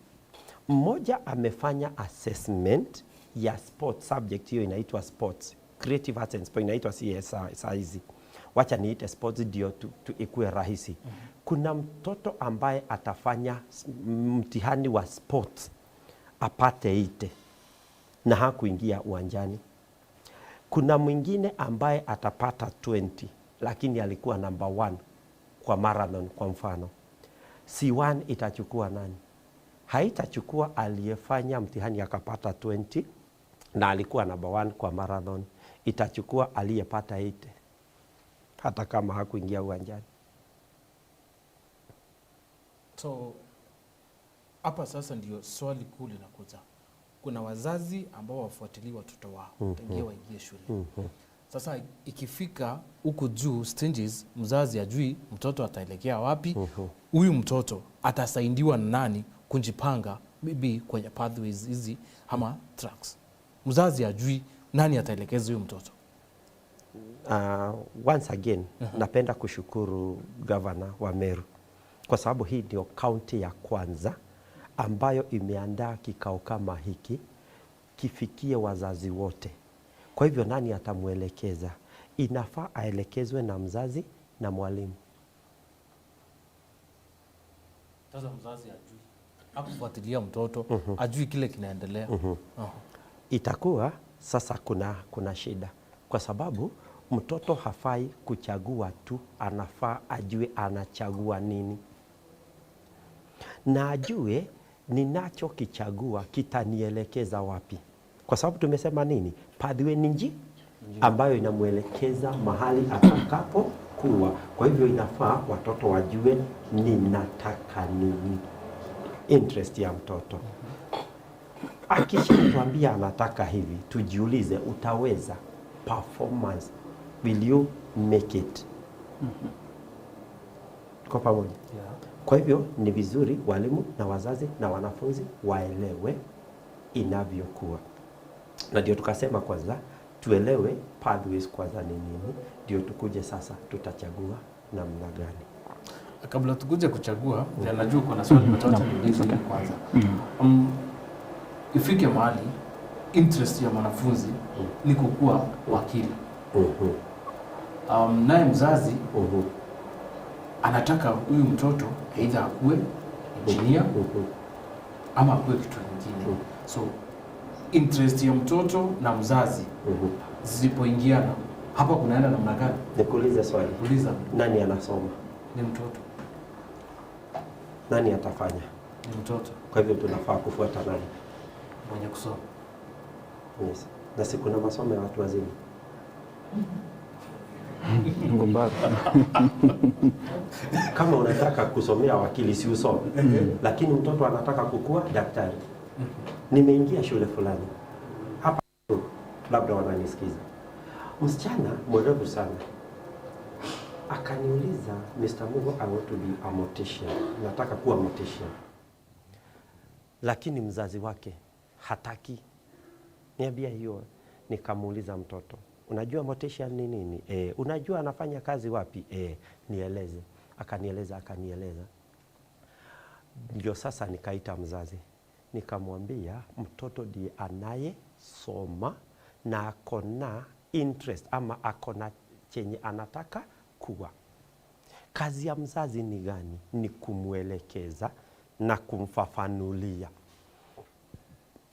Mmoja amefanya assessment ya sports subject, hiyo inaitwa sports, creative arts and sport inaitwa CSI. Wacha niite sports ndio ikue rahisi. Kuna mtoto ambaye atafanya mtihani wa sports apate 8 na hakuingia uwanjani. Kuna mwingine ambaye atapata 20 lakini alikuwa number 1 kwa marathon kwa mfano. C1 itachukua nani? Haitachukua aliyefanya mtihani akapata 20 na alikuwa number 1 kwa marathon. Itachukua aliyepata 8 hata kama hakuingia uwanjani. So hapa sasa ndio swali kuu linakuja. Kuna wazazi ambao wafuatilii watoto wao tangia waingie shule. Sasa ikifika huku juu stages, mzazi ajui mtoto ataelekea wapi, huyu mtoto atasaidiwa na nani kujipanga maybe kwenye pathways hizi ama tracks. Mzazi ajui nani ataelekeza huyu mtoto. Once again, napenda kushukuru Governor wa Meru kwa sababu hii ndio kaunti ya kwanza ambayo imeandaa kikao kama hiki kifikie wazazi wote. Kwa hivyo nani atamuelekeza? Inafaa aelekezwe na mzazi na mwalimu. Sasa mzazi ajui, hakufuatilia mtoto, ajui kile kinaendelea. Itakuwa sasa kuna shida, kwa sababu mtoto hafai kuchagua tu, anafaa ajue anachagua nini. Na ajue ninachokichagua kitanielekeza wapi. Kwa sababu tumesema nini? Pathway ni ambayo inamwelekeza mahali atakapokuwa. Kwa hivyo inafaa watoto wajue ninataka nini, interest ya mtoto. Akishatuambia anataka hivi, tujiulize, utaweza? Performance, will you make it? Kwa pamoja. Kwa hivyo ni vizuri walimu na wazazi na wanafunzi waelewe inavyokuwa, na ndio tukasema kwanza tuelewe pathways kwanza ni nini, ndio tukuje sasa tutachagua namna gani. Kabla tukuje kuchagua, najua kuna swali matatu niulize kwanza. Ifike mahali interest ya mwanafunzi ni kukuwa wakili. Naye mzazi anataka huyu mtoto aidha akuwe engineer ama akuwe kitu kingine. So interest ya mtoto na mzazi zilipoingiana, hapa kunaenda namna gani? Nikuulize swali. Uliza. Nani anasoma? Ni mtoto. Nani atafanya? Ni mtoto. Kwa hivyo tunafaa kufuata nani? Mwenye kusoma. Yes. Na si kuna masomo ya watu wazima. Kama unataka kusomea wakili si usome. Lakini mtoto anataka kukua daktari. Nimeingia shule fulani. Hapa labda wananisikiza. Msichana mwerevu sana. Akaniuliza, Mr. Mungu, I want to be a mortician. Nataka kuwa mortician. Lakini mzazi wake hataki. Niambia hiyo. Nikamuuliza mtoto, unajua mortician ni nini? Unajua anafanya kazi wapi? Nieleze. Akanieleza. Ndio sasa nikaita mzazi. Nikamwambia mtoto ndiye anayesoma na akona interest ama akona chenye anataka kuwa. Kazi ya mzazi ni gani? Ni kumwelekeza na kumfafanulia.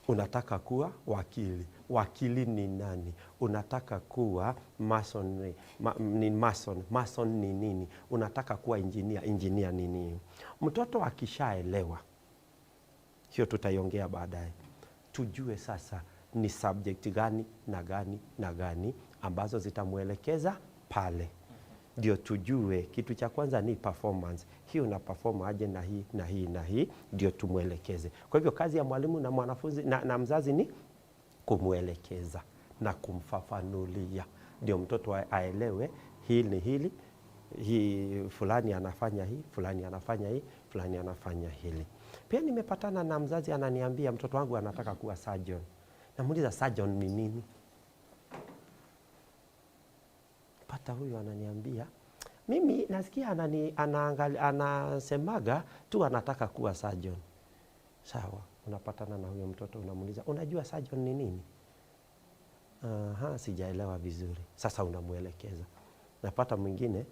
Unataka kuwa wakili. Wakili ni nani? Unataka kuwa masonry. Mason ni nini? Unataka kuwa engineer. Engineer ni nini? Mtoto akishaelewa, hiyo tutaiongea baadaye. Tujue sasa ni subject gani na gani na gani ambazo zitamuelekeza pale. Ndio tujue kitu cha kwanza ni performance. Hii una perform aje na hii na hii na hii, ndio tumuelekeze. Kwa hivyo kazi ya mwalimu na mwanafunzi na mzazi ni kumuelekeza na kumfafanulia. Ndio mtoto aelewe hili ni hili, hii fulani anafanya hii, fulani anafanya hii, fulani anafanya hili. Pia nimepatana na mzazi ananiambia mtoto wangu anataka kuwa surgeon. Namuuliza surgeon ni nini? Pata huyu ananiambia, mimi nasikia anasemaga tu anataka kuwa surgeon. Sawa, unapatana na huyo mtoto unamuuliza, unajua surgeon ni nini? Sijaelewa vizuri. Sasa unamuelekeza. Napata mwingine,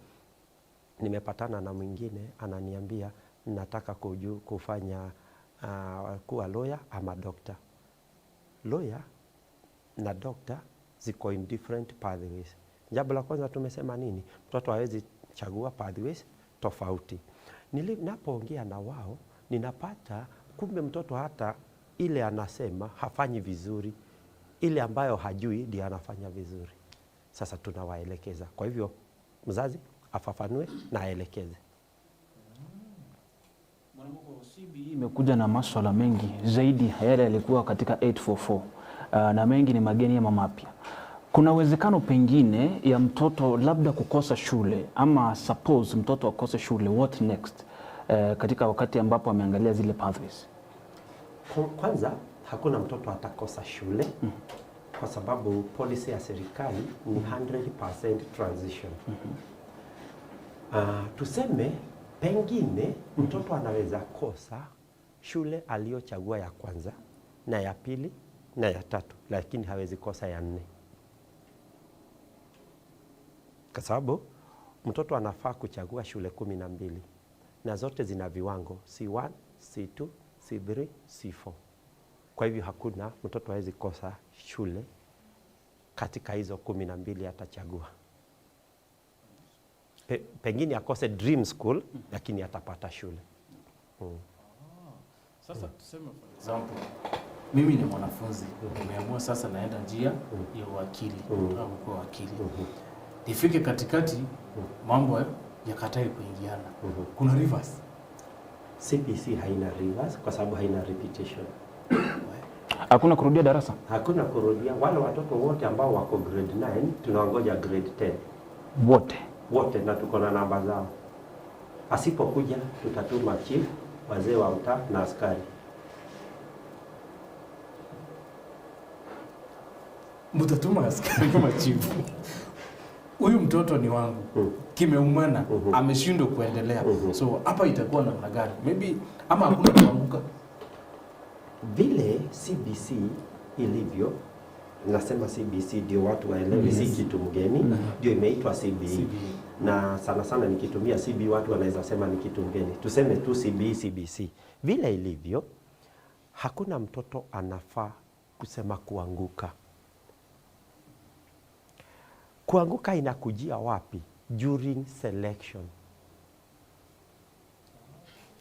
nimepatana na mwingine ananiambia nataka kufanya kuwa lawyer ama doctor. Lawyer na doctor ziko in different pathways. Jambo la kwanza tumesema nini? Mtoto hawezi chagua pathways tofauti. Ninapoongea na wao, ninapata kumbe mtoto hata ile anasema hafanyi vizuri, ile ambayo hajui ndiyo anafanya vizuri. Sasa tunawaelekeza. Kwa hivyo mzazi afafanue na aelekeze. CBE imekuja na masuala mengi zaidi yale yalikuwa katika 844 na mengi ni mageni ama mapya. Kuna uwezekano pengine ya mtoto labda kukosa shule, ama suppose mtoto akose shule, what next katika wakati ambapo ameangalia zile pathways? Kwanza hakuna mtoto atakosa shule kwa sababu policy ya serikali ni 100% transition. Tuseme pengine mtoto anaweza kosa shule aliyochagua ya kwanza na ya pili na ya tatu, lakini hawezi kosa ya 4. Kwa sababu mtoto anafaa kuchagua shule 12 na zote zina viwango C1, C2, C3, C4. Kwa hivyo hakuna mtoto hawezi kosa shule katika hizo 12 atachagua. Pengine akose dream school lakini atapata shule. Sasa tuseme for example mimi ni mwanafunzi, nimeamua sasa naenda njia ya uwakili au kuwa wakili. Nifike katikati mambo yakatae kuingiana. Kuna reverse. CBC haina reverse kwa sababu haina repetition. Hakuna kurudia darasa? Hakuna kurudia. Wale watoto wote ambao wako grade 9 tunaongoja grade 10. Wote na tuko na namba zao. Asipokuja tutatuma chief, wazee wa mtaa na askari. Mtatuma askari kama chief. Huyu mtoto ni wangu. Kimeumana, ameshindwa kuendelea. So hapa itakuwa namna gani? Maybe ama hakuna kuanguka. Vile CBC ilivyo, nasema CBC ndio watu waelewe, si kitu mgeni, ndio imeitwa CBE. Na sana sana nikitumia CBE watu wanaweza sema ni kitu mgeni. Tuseme tu CBE, CBC. Vile ilivyo, hakuna mtoto anafaa kusema kuanguka. Kuanguka inakujia wapi? During selection.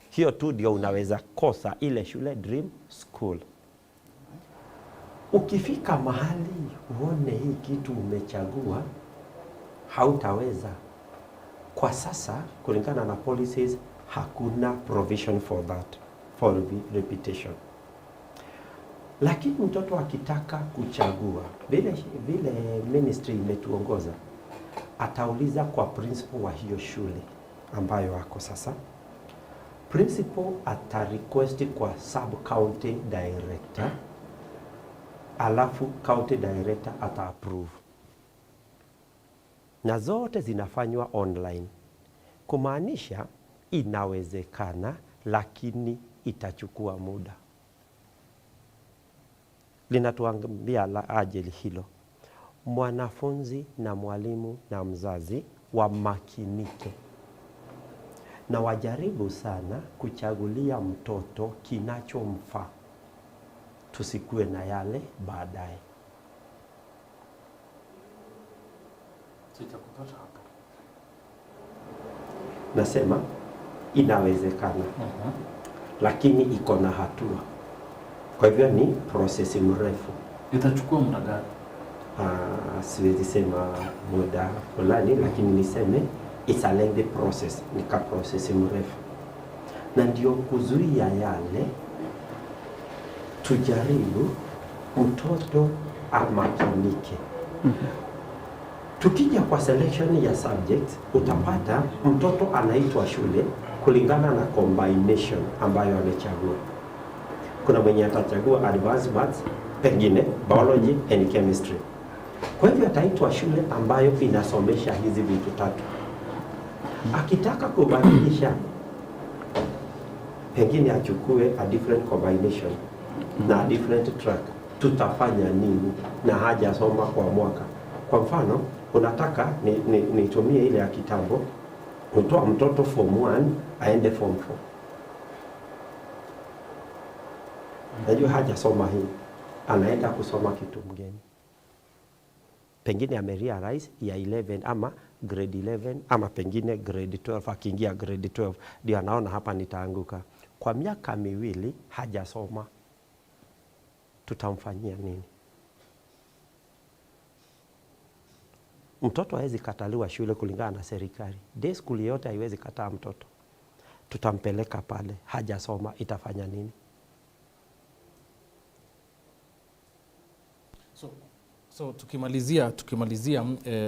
Hiyo tu ndio unaweza kosa ile shule dream school. Ukifika mahali uone hii kitu umechagua, hautaweza. Kwa sasa kulingana na policies hakuna provision for that, for repetition. Lakini mtoto akitaka kuchagua, vile ministry imetuongoza, atauliza kwa principal wa hiyo shule ambayo ako sasa. Principal ata request kwa sub county director, alafu county director ata approve. Na zote zinafanywa online. Kumaanisha inawezekana, lakini itachukua muda. Linatuambia la ajili hilo. Mwanafunzi na mwalimu na mzazi wamakinike na wajaribu sana kuchagulia mtoto kinachomfaa. Tusikue na yale baadaye. Sitakupata hapa. Nasema inawezekana. Lakini iko na hatua. Kwa hivyo ni process mrefu. Itachukua muda gani? Siwezi sema muda fulani, lakini niseme it's a lengthy process, ni ka process mrefu. Na ndio kuzuia yale, tujaribu mtoto amakinike. Tukija kwa selection ya subject, utapata mtoto anaitwa shule kulingana na combination ambayo amechagua. Kuna mwenye atachagua advanced maths, pengine biology and chemistry. Kwa hivyo ataitwa shule ambayo inasomesha hizi vitu tatu. Akitaka kubadilisha, pengine achukue a different combination na a different track. Tutafanya nini na hajasoma kwa mwaka? Kwa mfano, unataka nitumie ile ya kitambo, kutoa mtoto form 1 aende form 4. Najua hajasoma hii, anaenda kusoma kitu mgeni. Pengine amerealize ya 11 ama grade 11 ama pengine grade 12, akiingia grade 12 ndio anaona hapa nitaanguka. Kwa miaka miwili hajasoma, tutamfanyia nini? Mtoto hawezi kataliwa shule kulingana na serikali. Day school yote haiwezi kataa mtoto. Tutampeleka pale, hajasoma, itafanya nini? So tukimalizia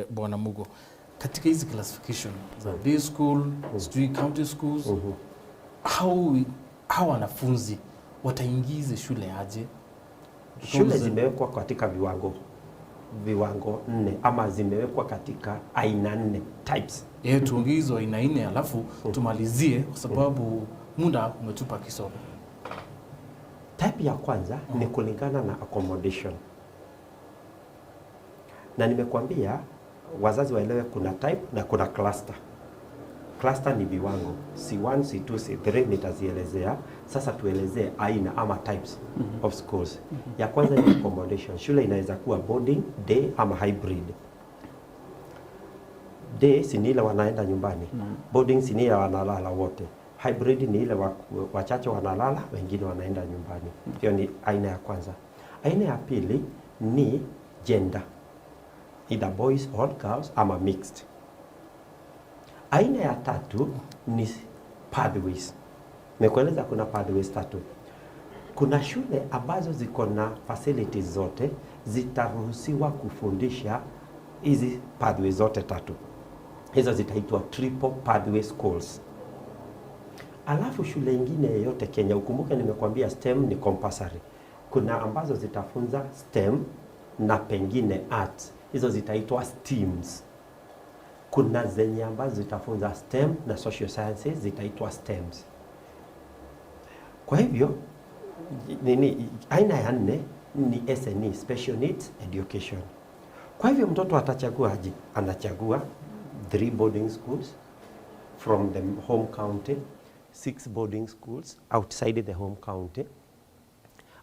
Bwana Mugo, katika hizi classification za day school, county schools, how wanafunzi wataingize shule aje? Shule zimewekwa katika viwango 4 ama zimewekwa katika aina 4 types. Tuongeze aina 4 alafu tumalizie kwa sababu muda umetupa kisogo. Type ya kwanza ni kulingana na accommodation. Na nimekuambia wazazi waelewe kuna type na kuna cluster. Cluster ni viwango. C1, C2, C3 nitazielezea. Sasa tuelezee aina ama types of schools. Ya kwanza ni accommodation. Shule inaweza kuwa boarding, day ama hybrid. Day si ni ile wanaenda nyumbani. Boarding si ni ile wanalala wote. Hybrid ni ile wachache wanalala, wengine wanaenda nyumbani. Hiyo ni aina ya kwanza. Aina ya pili ni gender, either boys or girls ama mixed. Aina ya tatu ni pathways. Nimekueleza kuna pathways tatu. Kuna shule ambazo ziko na facilities zote zitaruhusiwa kufundisha hizi pathways zote tatu. Hizo zitaitwa triple pathway schools. Alafu shule ingine yoyote Kenya, ukumbuke nimekuambia STEM ni compulsory. Kuna ambazo zitafunza STEM na pengine arts. Hizo zitaitwa STEAMs. Kuna zenye ambazo zitafunza STEM na social sciences zitaitwa STEMs. Kwa hivyo aina ya 4 ni SNE, special needs education. Kwa hivyo mtoto atachagua aje? Anachagua 3 boarding schools from the home county, 6 boarding schools outside the home county,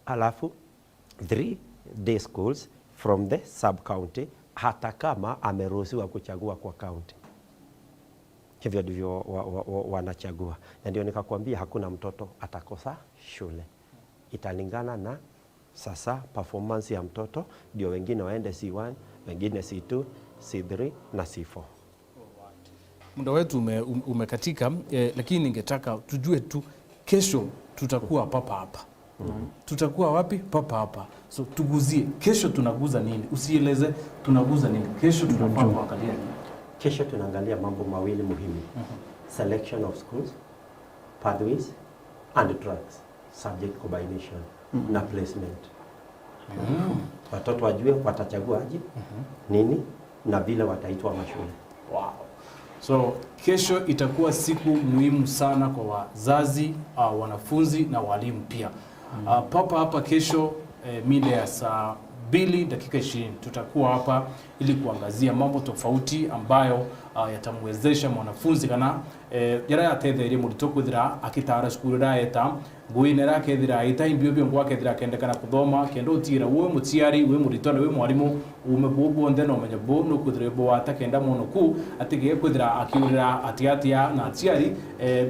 alafu 3 day schools from the sub county, hata kama ameruhusiwa kuchagua kwa county. Hivyo ndivyo wanachagua. Na ndio nikakwambia hakuna mtoto atakosa shule. Italingana na sasa performance ya mtoto, ndio wengine waende C1, wengine C2, C3 na C4. Muda wetu umekatika, lakini ningetaka tujue tu kesho tutakuwa papa hapa. Tutakuwa wapi? Papa hapa. So tuguzie kesho, tunaguza nini? Usieleze tunaguza nini. Kesho tunafaa kuangalia nini? Kesho tunaangalia mambo mawili muhimu. Selection of schools, pathways and drugs, subject combination na placement. Watoto wajue watachagua aje, nini na vile wataitwa mashule. Wow. So kesho itakuwa siku muhimu sana kwa wazazi, wanafunzi na walimu pia. Papa hapa kesho mida ya saa 2:20 tutakuwa hapa ili kuangazia mambo tofauti ambayo yatamwezesha mwanafunzi kana yara yatetheire murito kuthira akitara skuru raeta guinera kethira ita imbio byo ngwa kethira kende kana kuthoma kendo utira we mutiari we murito na we mwarimu ume bobo ndeno menya bo no kuthira bo ata kenda mono ku atige kuthira akiurira atiatia na atiari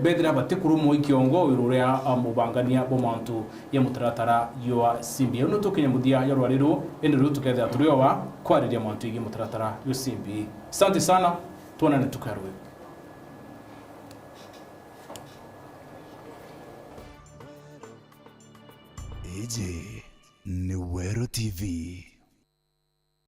bedira batikuru mo ikiongo iruria mubangania bo mantu ya mutaratara yo simbi no tukinya mudia ya rwariro ende rutu kethira turiowa kwariria mantu igi mutaratara yo simbi. Asante sana, tuonane tukarwe. Eje ni Wero TV.